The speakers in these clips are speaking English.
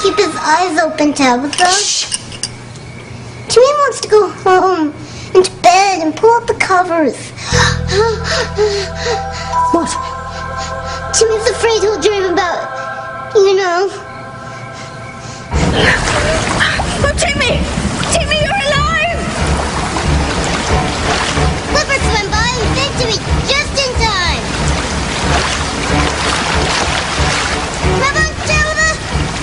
keep his eyes open, Tabitha. Shh. Timmy wants to go home, into bed, and pull up the covers. What? Timmy's afraid he'll dream about, you know. Oh, Timmy! Timmy, you're alive! Clipper swam by and saved Timmy just in time. Come on, Tabitha!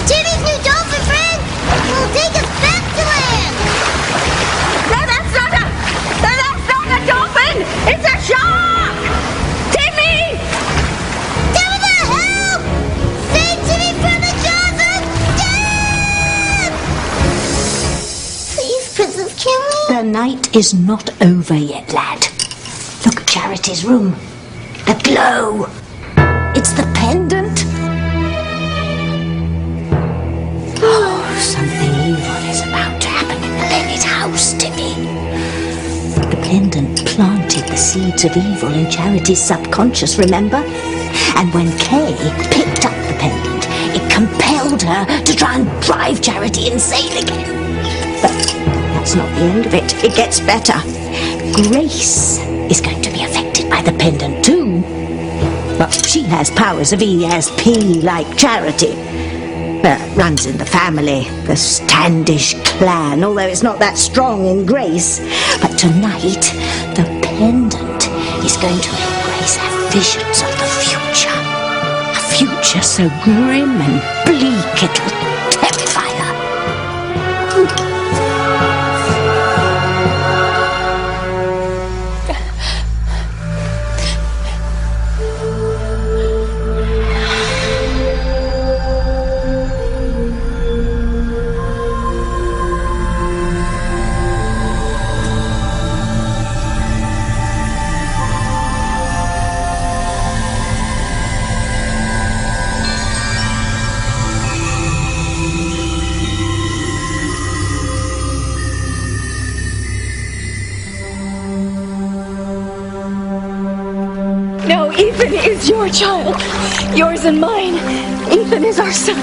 Timmy's new dolphin friend will take us back to land. No, that's not a dolphin! It's a shark! Timmy! Tabitha, help! Save Timmy from the jaws of death! Please, Princess, can we? The night is not over yet, lad. Look at Charity's room. The glow. It's the pendant. Oh, something evil is about to happen in the Bennett house, Timmy. The pendant planted the seeds of evil in Charity's subconscious, remember? And when Kay picked up the pendant, it compelled her to try and drive Charity insane again. But that's not the end of it. It gets better. Grace is going to be affected by the pendant too. Well, she has powers of ESP like Charity. Runs in the family, the Standish clan, although it's not that strong in Grace. But tonight, the pendant is going to make Grace have visions of the future. A future so grim and bleak it will terrify her. No, Ethan is your child. Yours and mine. Ethan is our son.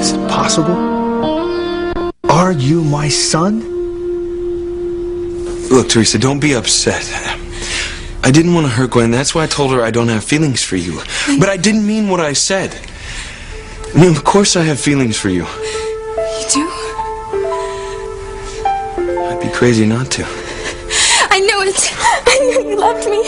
Is it possible? Are you my son? Look, Teresa, don't be upset. I didn't want to hurt Gwen. That's why I told her I don't have feelings for you. But I didn't mean what I said. I mean, of course I have feelings for you. You do? I'd be crazy not to. I knew it. I knew you loved me.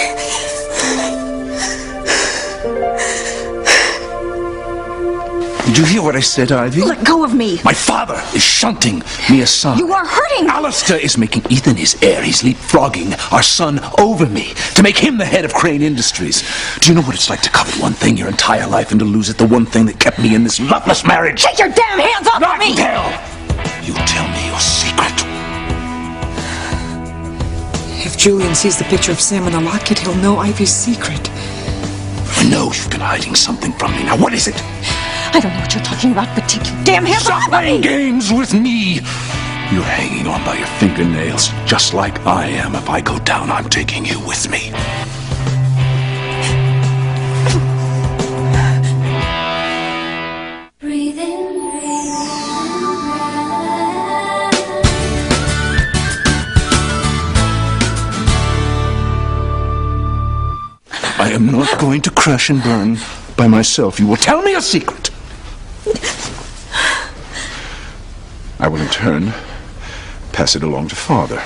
Did you hear what I said, Ivy? Let go of me. My father is shunting me a son. You are hurting. Alistair is making Ethan his heir. He's leapfrogging our son over me to make him the head of Crane Industries. Do you know what it's like to covet one thing your entire life and to lose it, the one thing that kept me in this loveless marriage? Take your damn hands off of me! You tell me your secret. If Julian sees the picture of Sam in the locket, he'll know Ivy's secret. I know you've been hiding something from me. Now, what is it? I don't know what you're talking about, but take your damn hands off Stop of playing me! games with me! You're hanging on by your fingernails, just like I am. If I go down, I'm taking you with me. Breathe in, I am not going to crash and burn by myself. You will tell me a secret. I will in turn pass it along to Father.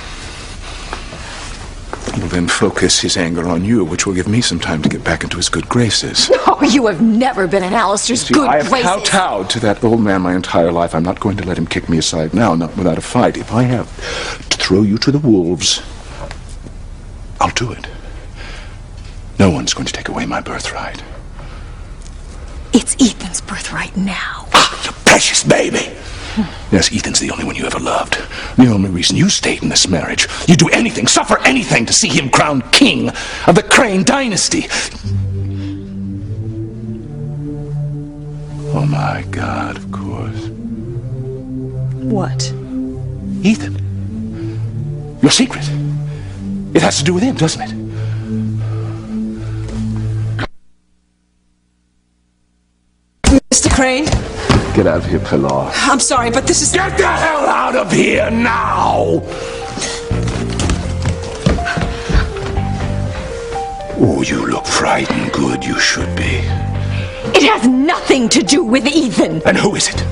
He will then focus his anger on you, which will give me some time to get back into his good graces. Oh, you have never been in Alistair's See, good I have graces. kowtowed to that old man my entire life. I'm not going to let him kick me aside now, not without a fight. If I have to throw you to the wolves, I'll do it. No one's going to take away my birthright. It's Ethan's birthright now. Ah, you precious baby! Yes, Ethan's the only one you ever loved. The only reason you stayed in this marriage. You'd do anything, suffer anything to see him crowned king of the Crane dynasty. Oh my God, of course. What? Ethan. Your secret. It has to do with him, doesn't it? Crane. Get out of here, Pilar. I'm sorry, but this is... Get the hell out of here now! Oh, you look frightened. Good, you should be. It has nothing to do with Ethan. And who is it?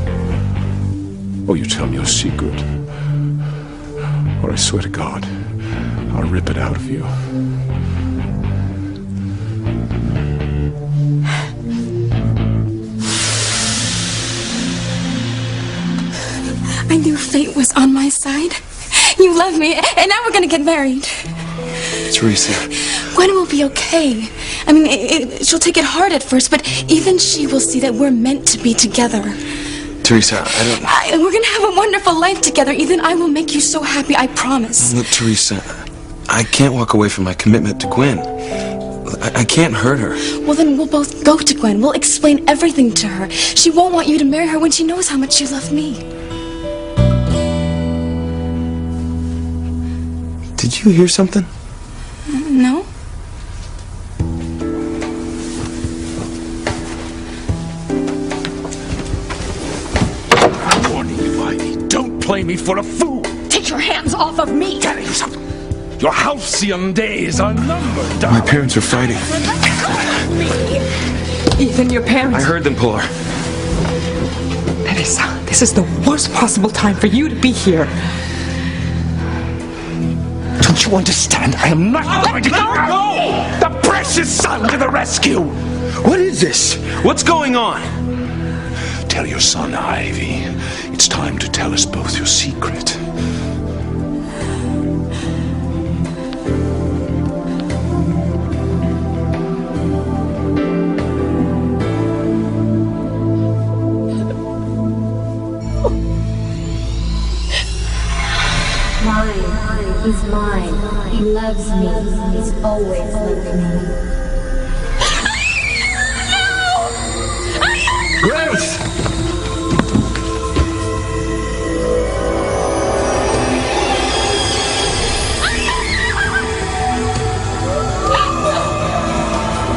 Oh, you tell me your secret. Or I swear to God, I'll rip it out of you. I knew fate was on my side. You love me, and now we're gonna get married. Teresa. Gwen will be okay. I mean, she'll take it hard at first, but even she will see that we're meant to be together. Teresa, I don't... We're gonna have a wonderful life together. Ethan, I will make you so happy, I promise. Look, Teresa, I can't walk away from my commitment to Gwen. I can't hurt her. Well, then we'll both go to Gwen. We'll explain everything to her. She won't want you to marry her when she knows how much you love me. Did you hear something? No? I'm warning you, Ivy. Don't play me for a fool. Take your hands off of me. Tell you something. Your halcyon days are numbered. My parents are fighting. Ethan, your parents... I heard them, Pilar. Teresa, this is the worst possible time for you to be here. Don't you understand? I am not going to go! The precious son to the rescue! What is this? What's going on? Tell your son, Ivy. It's time to tell us both your secret. He's mine. He loves me. He's always loved me. Grace!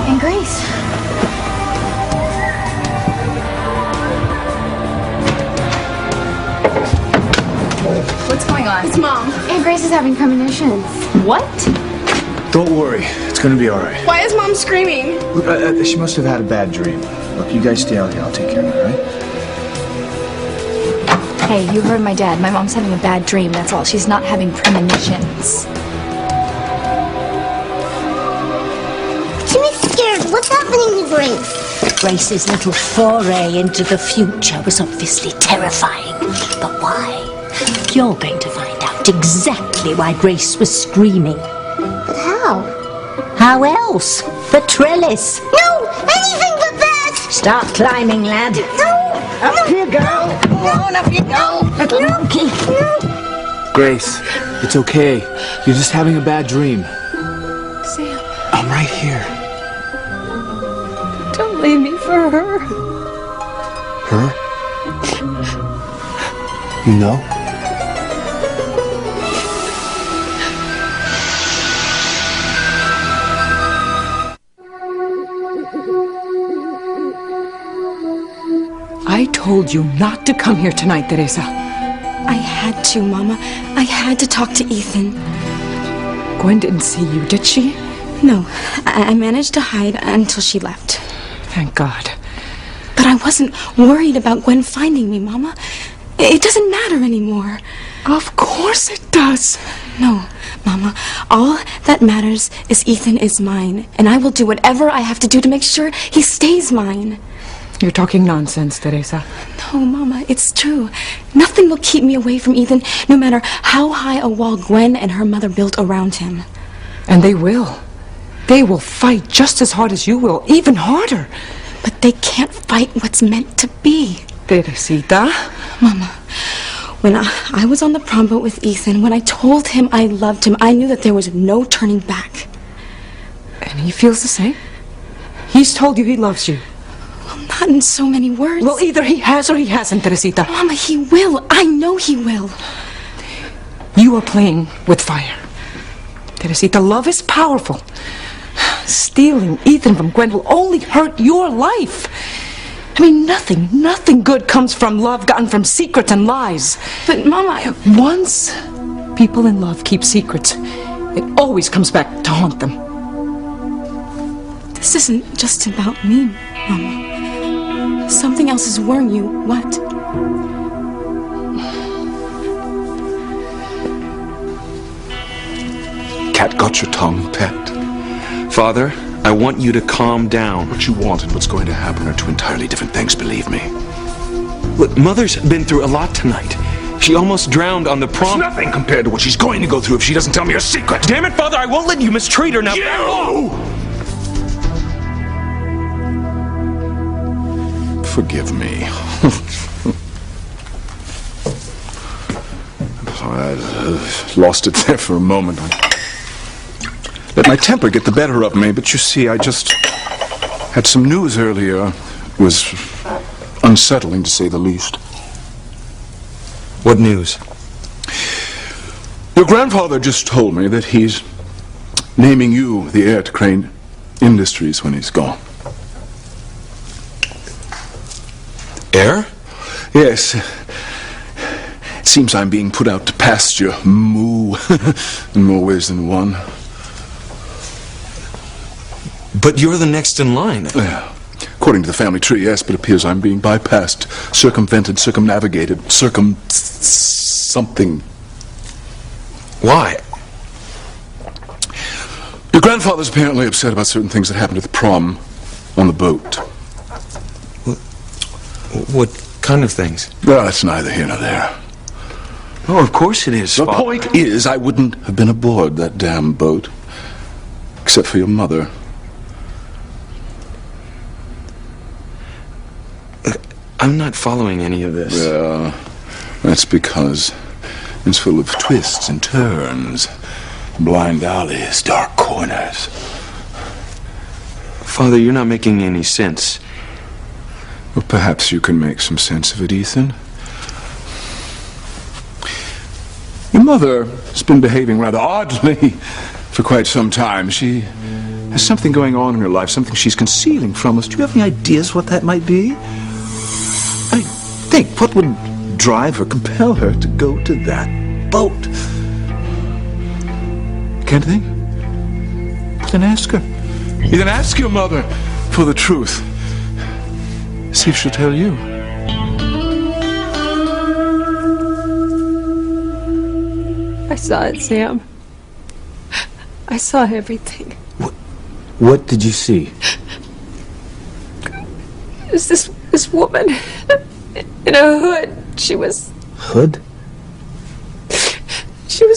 And Grace. What's going on? It's Mom. And Grace is having premonitions. What? Don't worry, it's gonna be alright. Why is Mom screaming? She must have had a bad dream. Look, you guys stay out here, I'll take care of her, alright? Hey, you heard my dad. My mom's having a bad dream, that's all. She's not having premonitions. Jimmy's scared. What's happening to Grace? Grace's little foray into the future was obviously terrifying. But why? You're going to find out exactly why Grace was screaming. But how? How else? The trellis. No! Anything but that! Start climbing, lad. No! Up you go. On, up you go. Little monkey. No! Grace, it's okay. You're just having a bad dream. Sam, I'm right here. don't leave me for her. Her? You know? I told you not to come here tonight, Teresa. I had to, Mama. I had to talk to Ethan. Gwen didn't see you, did she? No, I managed to hide until she left. Thank God. But I wasn't worried about Gwen finding me, Mama. It doesn't matter anymore. Of course it does. No, Mama. All that matters is Ethan is mine, and I will do whatever I have to do to make sure he stays mine. You're talking nonsense, Teresa. No, Mama, it's true. Nothing will keep me away from Ethan, no matter how high a wall Gwen and her mother built around him. And they will. They will fight just as hard as you will, even harder. But they can't fight what's meant to be. Teresita? Mama, when I was on the prom boat with Ethan, when I told him I loved him, I knew that there was no turning back. And he feels the same? He's told you he loves you. Well, not in so many words. Well, either he has or he hasn't, Teresita. Mama, he will. I know he will. You are playing with fire. Teresita, love is powerful. Stealing Ethan from Gwen will only hurt your life. I mean, nothing good comes from love gotten from secrets and lies. But, Mama, Once people in love keep secrets, it always comes back to haunt them. this isn't just about me, Mama. Something else is worrying you. What? Cat got your tongue, pet. Father, I want you to calm down. What you want and what's going to happen are two entirely different things, believe me. Look, Mother's been through a lot tonight. She almost drowned on the It's prom. nothing compared to what she's going to go through if she doesn't tell me her secret. Damn it, Father, I won't let you mistreat her now. Back off. Forgive me. I lost it there for a moment. I let my temper get the better of me, but you see, I just had some news earlier. It was unsettling, to say the least. What news? Your grandfather just told me that he's naming you the heir to Crane Industries when he's gone. Heir? Yes. It seems I'm being put out to pasture, moo, in more ways than one. But you're the next in line. Yeah. According to the family tree, yes, but it appears I'm being bypassed, circumvented, circumnavigated, something. Why? Your grandfather's apparently upset about certain things that happened at the prom on the boat. What kind of things? Well, that's neither here nor there. Oh, of course it is, The Father. point is, I wouldn't have been aboard that damn boat, except for your mother. I'm not following any of this. Well, that's because it's full of twists and turns, blind alleys, dark corners. Father, you're not making any sense. Well, perhaps you can make some sense of it, Ethan. Your mother has been behaving rather oddly for quite some time. She has something going on in her life, something she's concealing from us. Do you have any ideas what that might be? I think, what would drive her, compel her to go to that boat? Can't think? Then ask her. Then ask your mother for the truth. See if she'll tell you. I saw it, Sam. I saw everything. What did you see? It was this woman in a hood. She was Hood?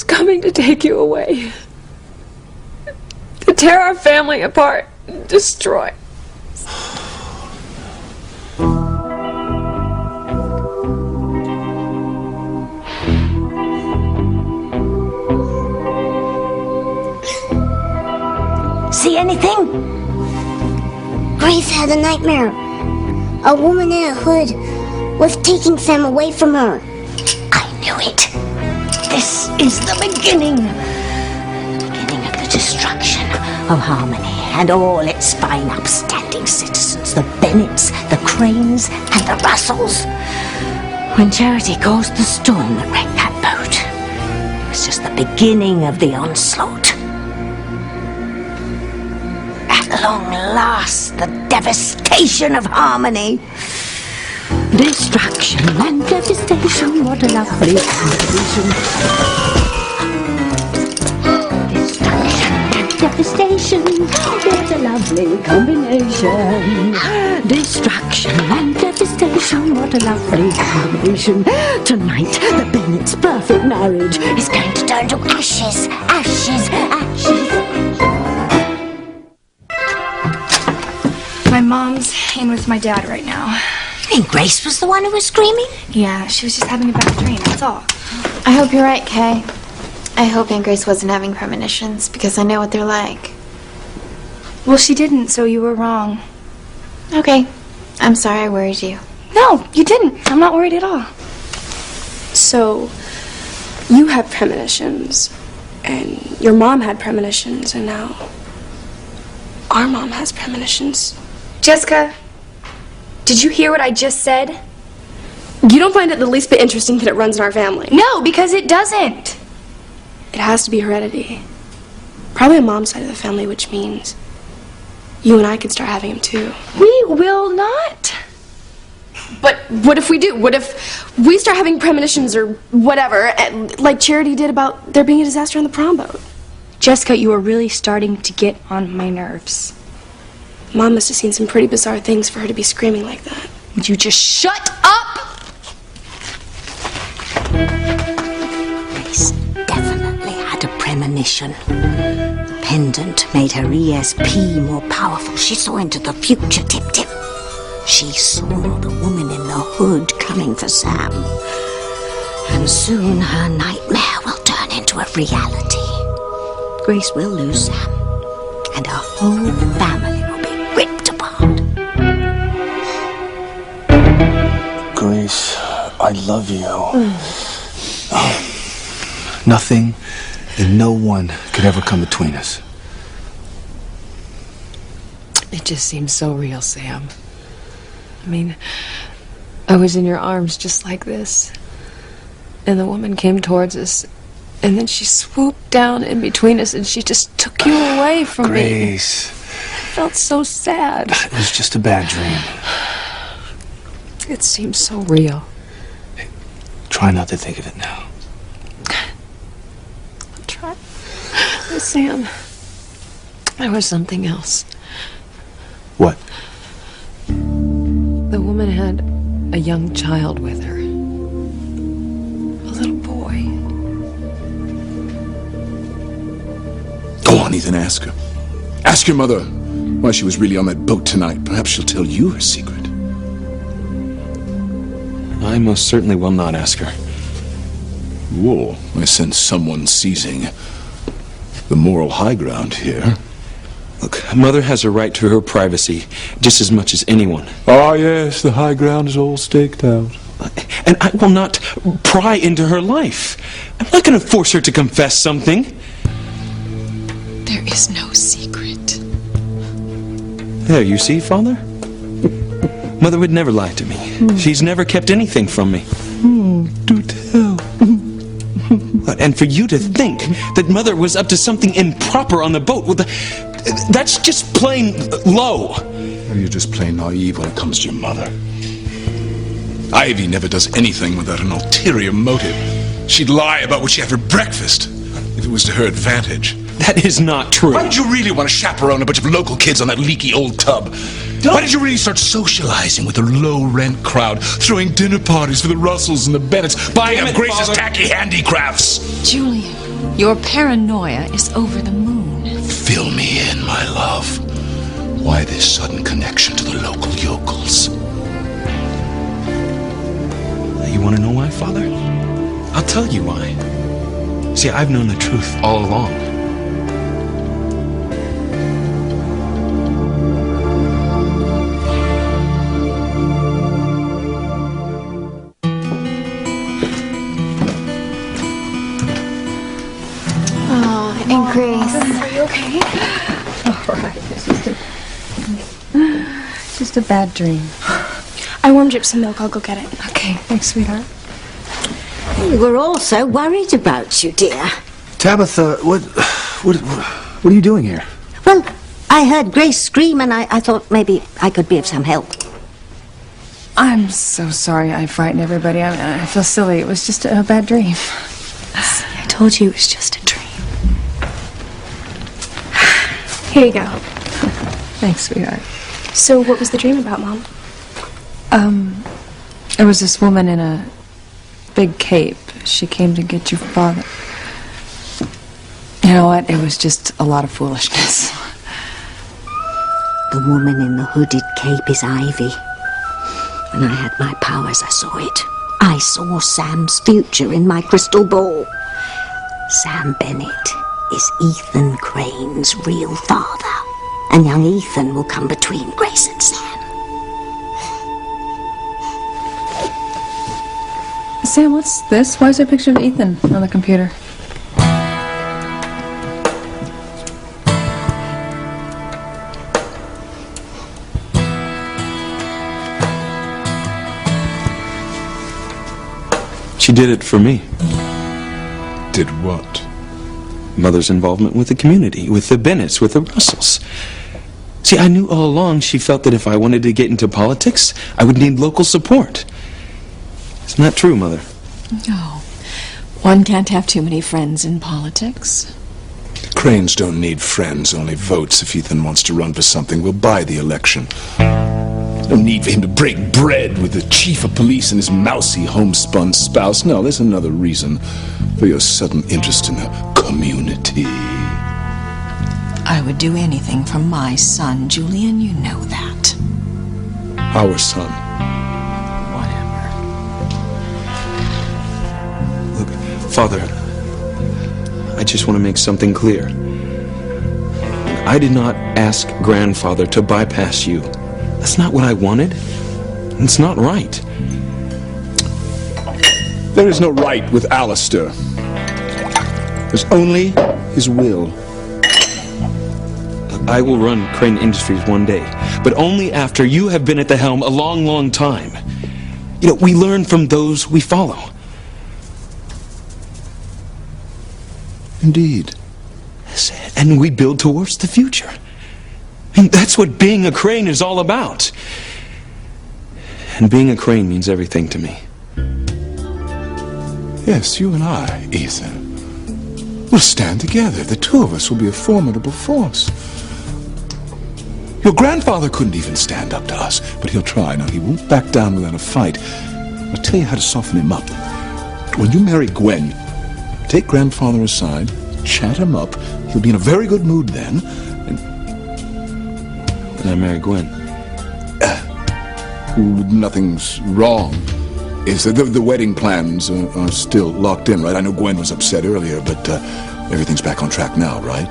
coming to take you away. To tear our family apart and destroy. See anything? Grace had a nightmare. A woman in a hood was taking Sam away from her. I knew it. This is the beginning. The beginning of the destruction of Harmony and all its fine upstanding citizens, the Bennets, the Cranes, and the Russells. When Charity caused the storm that wrecked that boat, it was just the beginning of the onslaught. At long last, the devastation of Harmony. Destruction and devastation, what a lovely combination. Destruction and devastation, what a lovely combination. Destruction and devastation, what a lovely combination. Tonight, the Bennets' perfect marriage is going to turn to ashes, ashes, ashes. My mom's in with my dad right now. And Grace was the one who was screaming? Yeah, she was just having a bad dream, that's all. I hope you're right, Kay. I hope Aunt Grace wasn't having premonitions, because I know what they're like. Well, she didn't, so you were wrong. Okay. I'm sorry I worried you. No, you didn't. I'm not worried at all. So, you have premonitions, and your mom had premonitions, and now our mom has premonitions. Jessica, Did you hear what I just said? You don't find it the least bit interesting that it runs in our family? No, because it doesn't. It has to be heredity. Probably on Mom's side of the family, which means you and I could start having him too. We will not. But what if we do? What if we start having premonitions or whatever, like Charity did about there being a disaster on the prom boat? Jessica, you are really starting to get on my nerves. Mom must have seen some pretty bizarre things for her to be screaming like that. Would you just shut up? Grace definitely had a premonition. The pendant made her ESP more powerful. She saw into the future, Tip-Tip. She saw the woman in the hood coming for Sam. And soon her nightmare will turn into a reality. Grace will lose Sam, and her whole family will be ripped apart. Grace, I love you. Nothing and no one could ever come between us. It just seems so real, Sam. I mean, I was in your arms just like this, and the woman came towards us, and then she swooped down in between us, and she just took you away from me. Grace. I felt so sad. It was just a bad dream. It seems so real. Hey, try not to think of it now. I'll try. Oh, Sam, there was something else. What? The woman had a young child with her. A little boy. Go on, Ethan, ask her. Ask your mother why she was really on that boat tonight. Perhaps she'll tell you her secret. I most certainly will not ask her. Whoa, I sense someone seizing the moral high ground here. Look, Mother has a right to her privacy just as much as anyone. Ah, yes, the high ground is all staked out. And I will not pry into her life. I'm not going to force her to confess something. There is no secret. There, you see, Father? Mother would never lie to me. She's never kept anything from me. Do tell. And for you to think that Mother was up to something improper on the boat, well, that's just plain low. You're just plain naive when it comes to your mother. Ivy never does anything without an ulterior motive. She'd lie about what she had for breakfast if it was to her advantage. That is not true. Why did you really want to chaperone a bunch of local kids on that leaky old tub? Why did you really start socializing with a low-rent crowd, throwing dinner parties for the Russells and the Bennetts, buying up Grace's tacky handicrafts? Julian, your paranoia is over the moon. Fill me in, my love. Why this sudden connection to the local yokels? You want to know why, Father? I'll tell you why. See, I've known the truth all along. And Grace. Are you okay? All right. It's just a bad dream. I warmed you up some milk. I'll go get it. Okay, thanks, sweetheart. We were all so worried about you, dear. Tabitha, what are you doing here? Well, I heard Grace scream, and I thought maybe I could be of some help. I'm so sorry I frightened everybody. I feel silly. It was just a bad dream. I told you it was just a dream. Here you go. Thanks, sweetheart. So what was the dream about, Mom? There was this woman in a big cape. She came to get your father. You know what? It was just a lot of foolishness. The woman in the hooded cape is Ivy. When I had my powers, I saw it. I saw Sam's future in my crystal ball. Sam Bennett is Ethan Crane's real father. And young Ethan will come between Grace and Sam. Sam, what's this? Why is there a picture of Ethan on the computer? She did it for me. Did what? Mother's involvement with the community, with the Bennetts, with the Russells. See, I knew all along she felt that if I wanted to get into politics, I would need local support. Isn't that true, Mother? No. One can't have too many friends in politics. Cranes don't need friends, only votes. If Ethan wants to run for something, we'll buy the election. No need for him to break bread with the chief of police and his mousy homespun spouse. No, there's another reason for your sudden interest in the community. I would do anything for my son, Julian. You know that. Our son. Look, Father, I just want to make something clear. I did not ask Grandfather to bypass you. That's not what I wanted. It's not right. There is no right with Alistair. There's only his will. I will run Crane Industries one day, but only after you have been at the helm a long, long time. You know, we learn from those we follow. Indeed. And we build towards the future. And that's what being a Crane is all about. And being a Crane means everything to me. Yes, you and I, Ethan. We'll stand together. The two of us will be a formidable force. Your grandfather couldn't even stand up to us, but he'll try. Now, he won't back down without a fight. I'll tell you how to soften him up. When you marry Gwen, take grandfather aside, chat him up. He'll be in a very good mood then. And I marry Gwen. Nothing's wrong. Is that the wedding plans are still locked in, right? I know Gwen was upset earlier, but everything's back on track now, right?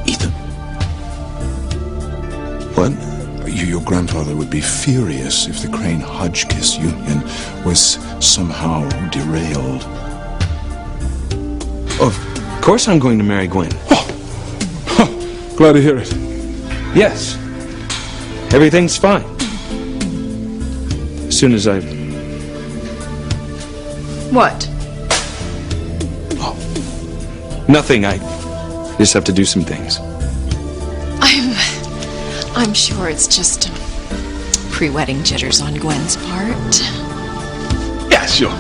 Ethan. What? Your grandfather would be furious if the Crane-Hotchkiss union was somehow derailed. Of course I'm going to marry Gwen. Oh. Huh. Glad to hear it. Yes. Everything's fine. As soon as I... What? Oh. Nothing. I just have to do some things. I'm sure it's just pre-wedding jitters on Gwen's part. Yeah, sure.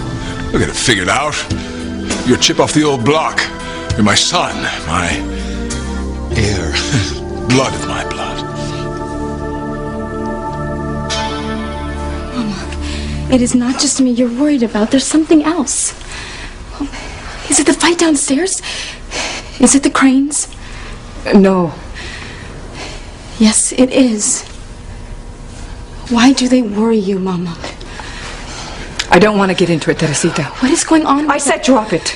We'll get it figured out. You're a chip off the old block. You're my son, my heir. Blood of my blood. Mama, it is not just me you're worried about. There's something else. Is it the fight downstairs? Is it the Cranes? No. Yes, it is. Why do they worry you, Mama? I don't want to get into it, Teresita. What is going on? I said drop it.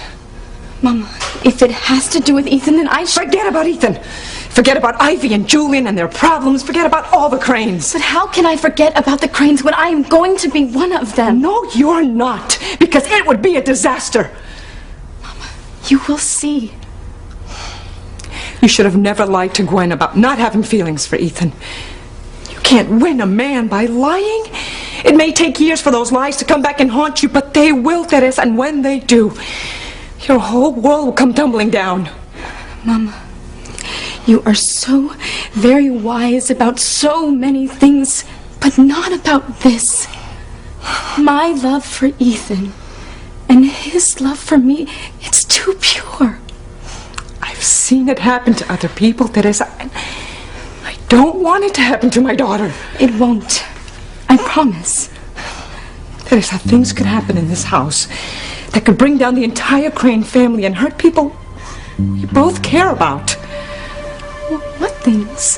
Mama, if it has to do with Ethan, then I should... Forget about Ethan. Forget about Ivy and Julian and their problems. Forget about all the Cranes. But how can I forget about the Cranes when I am going to be one of them? No, you're not. Because it would be a disaster. Mama, you will see. You should have never lied to Gwen about not having feelings for Ethan. You can't win a man by lying. It may take years for those lies to come back and haunt you, but they will, Teresa, and when they do, your whole world will come tumbling down. Mama, you are so very wise about so many things, but not about this. My love for Ethan and his love for me, it's too pure. I've seen it happen to other people, Teresa, and I don't want it to happen to my daughter. It won't. I promise. Teresa, things could happen in this house that could bring down the entire Crane family and hurt people you both care about. What things?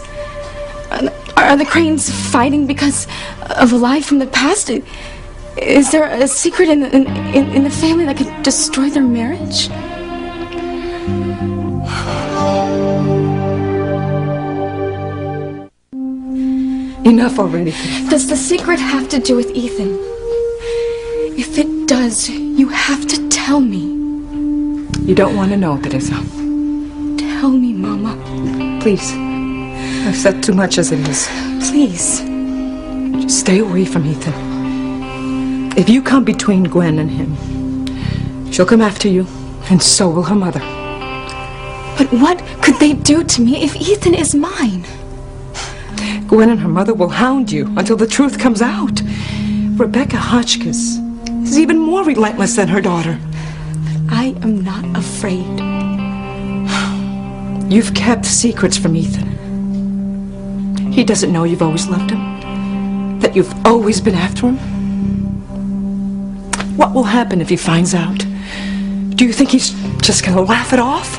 Are the Cranes fighting because of a lie from the past? Is there a secret in the family that could destroy their marriage? Enough already. Does the secret have to do with Ethan? If it does, you have to tell me. You don't want to know, Teresa. Tell me, Mama. Please. I've said too much as it is. Please. Just stay away from Ethan. If you come between Gwen and him, She'll come after you, and so will her mother. But what could they do to me if Ethan is mine? Gwen and her mother will hound you until the truth comes out. Rebecca Hotchkiss is even more relentless than her daughter. I am not afraid. You've kept secrets from Ethan. He doesn't know you've always loved him, that you've always been after him. What will happen if he finds out? Do you think he's just gonna laugh it off?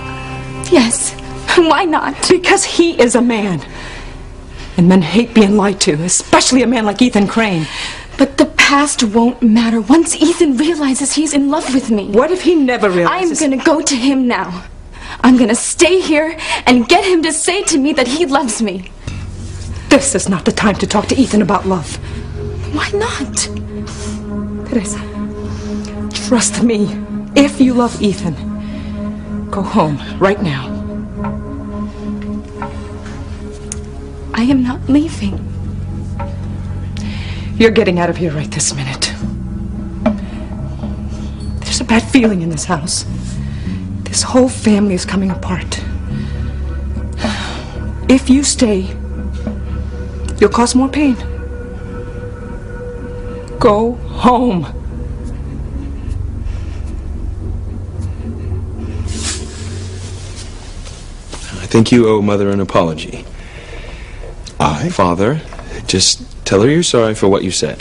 Yes. Why not? Because he is a man. And men hate being lied to, especially a man like Ethan Crane. But the past won't matter once Ethan realizes he's in love with me. What if he never realizes? I'm gonna go to him now. I'm gonna stay here and get him to say to me that he loves me. This is not the time to talk to Ethan about love. Why not? Teresa, trust me. If you love Ethan, go home right now. I am not leaving. You're getting out of here right this minute. There's a bad feeling in this house. This whole family is coming apart. If you stay, you'll cause more pain. Go home. I think you owe Mother an apology. Father, just tell her you're sorry for what you said.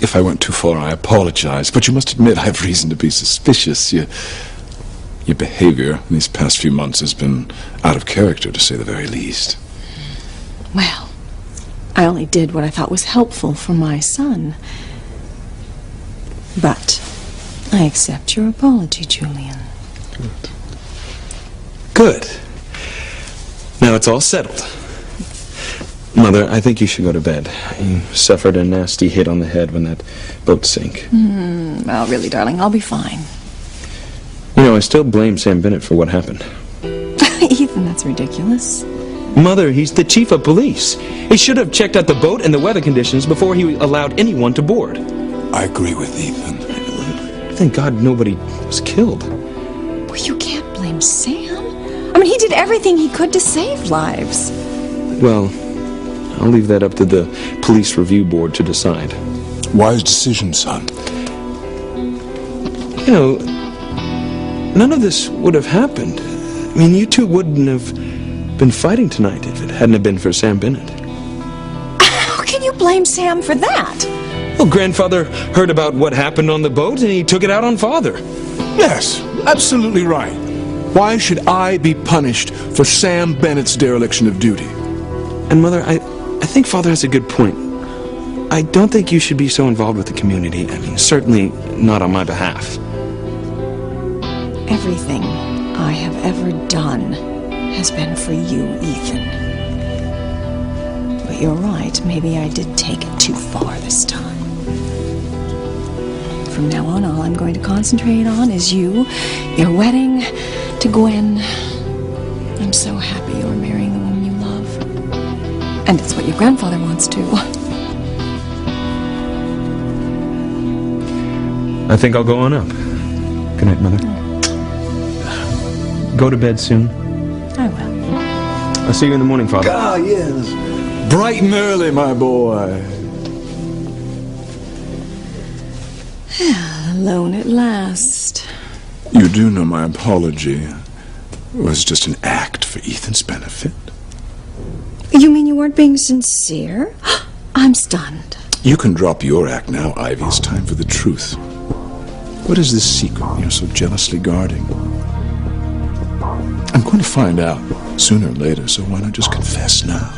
If I went too far, I apologize. But you must admit I have reason to be suspicious. Your behavior these past few months has been out of character, to say the very least. Well, I only did what I thought was helpful for my son. But I accept your apology, Julian. Good. Now it's all settled. Mother, I think you should go to bed. You suffered a nasty hit on the head when that boat sank. Well, really, darling, I'll be fine. You know, I still blame Sam Bennett for what happened. Ethan, that's ridiculous. Mother, he's the chief of police. He should have checked out the boat and the weather conditions before he allowed anyone to board. I agree with Ethan. Thank God nobody was killed. Well, you can't blame Sam. I mean, he did everything he could to save lives. Well, I'll leave that up to the police review board to decide. Wise decision, son. You know, none of this would have happened. I mean, you two wouldn't have been fighting tonight if it hadn't have been for Sam Bennett. How can you blame Sam for that? Well, Grandfather heard about what happened on the boat and he took it out on Father. Yes, absolutely right. Why should I be punished for Sam Bennett's dereliction of duty? And Mother, I think Father has a good point. I don't think you should be so involved with the community. I mean, certainly not on my behalf. Everything I have ever done has been for you, Ethan. But you're right, maybe I did take it too far this time. From now on, all I'm going to concentrate on is you, your wedding to Gwen. I'm so happy you're marrying the woman you love. And it's what your grandfather wants too. I think I'll go on up. Good night, Mother. Go to bed soon. I will. I'll see you in the morning, Father. Ah, yes. Bright and early, my boy. Alone at last. You do know my apology was just an act for Ethan's benefit. You mean you weren't being sincere? I'm stunned. You can drop your act now, Ivy. It's time for the truth. What is this secret you're so jealously guarding? I'm going to find out sooner or later, so why not just confess now?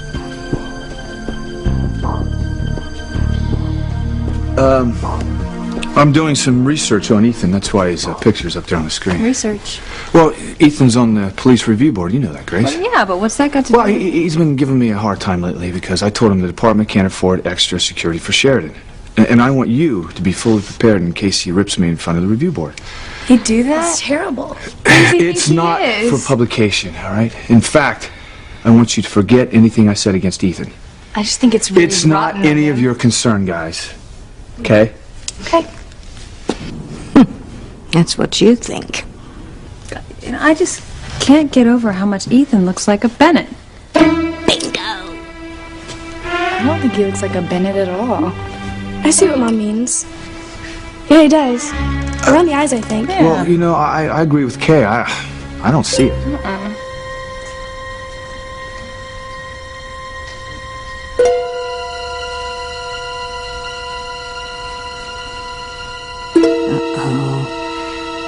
I'm doing some research on Ethan. That's why his picture's up there on the screen. Research. Well, Ethan's on the police review board. You know that, Grace. Well, yeah, but what's that got to Well, do? he's been giving me a hard time lately because I told him the department can't afford extra security for Sheridan. And I want you to be fully prepared in case he rips me in front of the review board. He'd do that? That's terrible. It's not for publication, all right? In fact, I want you to forget anything I said against Ethan. I just think it's really It's not rotten any of of your concern, guys. Okay? Okay. That's what you think. And I just can't get over how much Ethan looks like a Bennett. Bingo! I don't think he looks like a Bennett at all. I see what Mom means. Yeah, he does. Around the eyes, I think. Well, you know, I agree with Kay. I don't see it. Uh-oh.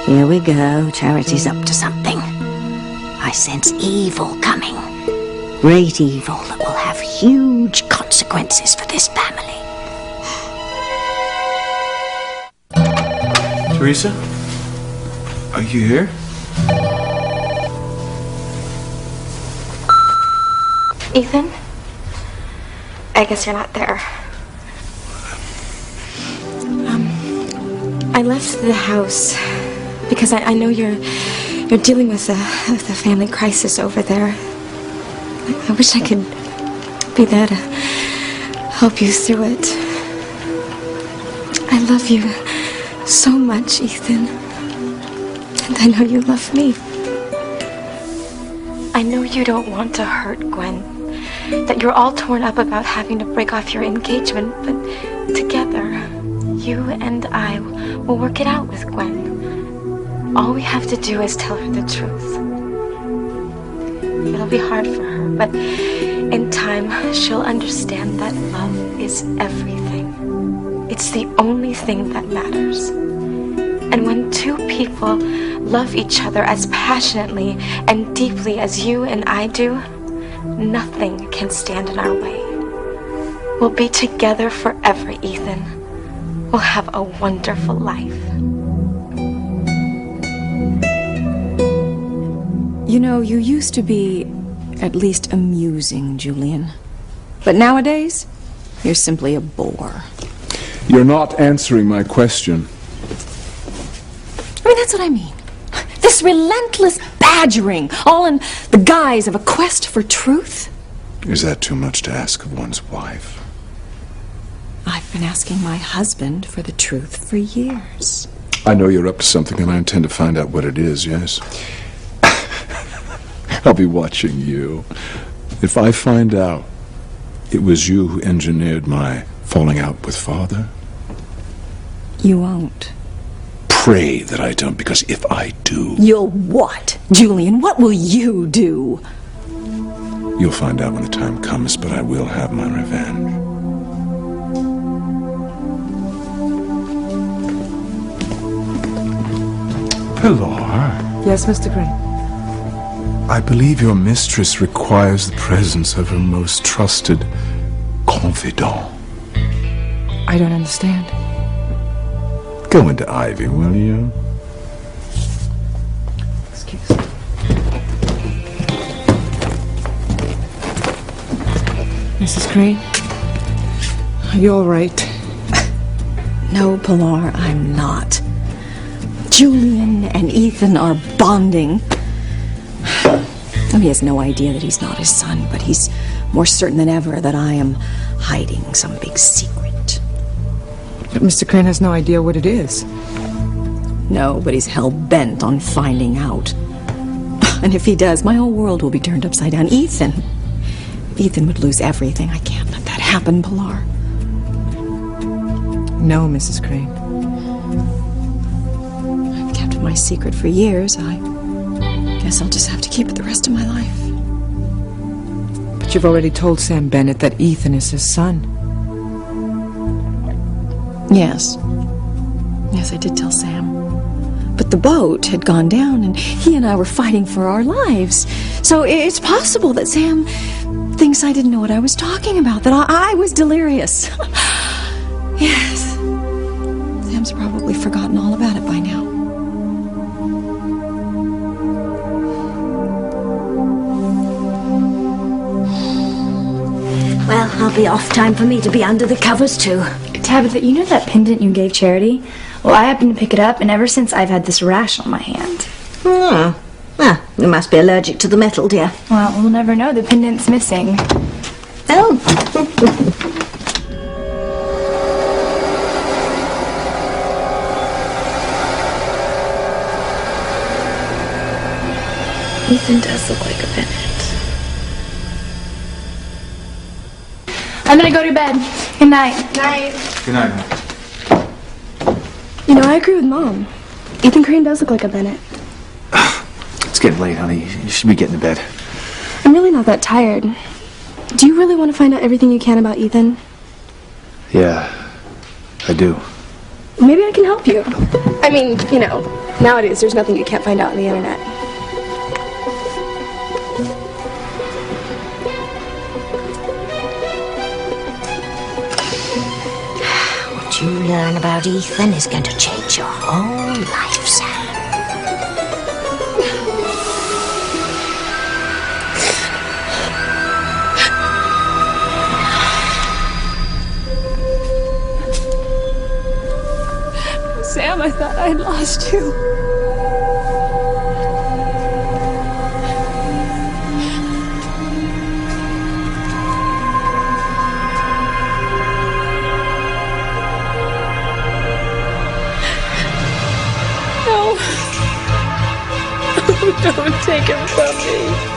Here we go. Charity's up to something. I sense evil coming. Great evil that will have huge consequences for this family. Teresa? Are you here? Ethan? I guess you're not there. I left the house because I know you're dealing with the family crisis over there. I wish I could be there to help you through it. I love you so much, Ethan. And I know you love me. I know you don't want to hurt Gwen. That you're all torn up about having to break off your engagement, but together, you and I will work it out with Gwen. All we have to do is tell her the truth. It'll be hard for her, but in time, she'll understand that love is everything. It's the only thing that matters. And when two people love each other as passionately and deeply as you and I do, nothing can stand in our way. We'll be together forever, Ethan. We'll have a wonderful life. You know, you used to be at least amusing, Julian. But nowadays, you're simply a bore. You're not answering my question. I mean, that's what I mean. This relentless badgering, all in the guise of a quest for truth. Is that too much to ask of one's wife? I've been asking my husband for the truth for years. I know you're up to something, and I intend to find out what it is, yes? I'll be watching you. If I find out it was you who engineered my falling out with Father... You won't. Pray that I don't, because if I do... You'll what? Julian, what will you do? You'll find out when the time comes, but I will have my revenge. Pilar, Yes, Mr. Gray. I believe your mistress requires the presence of her most trusted confidant. I don't understand. Go into Ivy, will you? Excuse me. Mrs. Crane, are you all right? No, Pilar, I'm not. Julian and Ethan are bonding. He has no idea that he's not his son, but he's more certain than ever that I am hiding some big secret. But Mr. Crane has no idea what it is. No, but he's hell-bent on finding out. And if he does, my whole world will be turned upside down. Ethan would lose everything. I can't let that happen, Pilar. No, Mrs. Crane. I've kept my secret for years. I guess I'll just have to keep it the rest of my life. But you've already told Sam Bennett that Ethan is his son. Yes. Yes, I did tell Sam. But the boat had gone down, and he and I were fighting for our lives. So it's possible that Sam thinks I didn't know what I was talking about, that I was delirious. Yes. Sam's probably forgotten all about it by now. Well, I'll be off. Time for me to be under the covers, too. Tabitha, you know that pendant you gave Charity? Well, I happened to pick it up, and ever since I've had this rash on my hand. Oh. Ah, you must be allergic to the metal, dear. Well, we'll never know. The pendant's missing. Oh. Ethan does look like a Bennett. I'm gonna go to bed. Good night. Night. Good night, Mom. You know, I agree with Mom. Ethan Crane does look like a Bennett. It's getting late, honey. You should be getting to bed. I'm really not that tired. Do you really want to find out everything you can about Ethan? Yeah, I do. Maybe I can help you. I mean, you know, nowadays there's nothing you can't find out on the internet. What you learn about Ethan is going to change your whole life, Sam. Sam, I thought I'd lost you. No. Don't take him from me.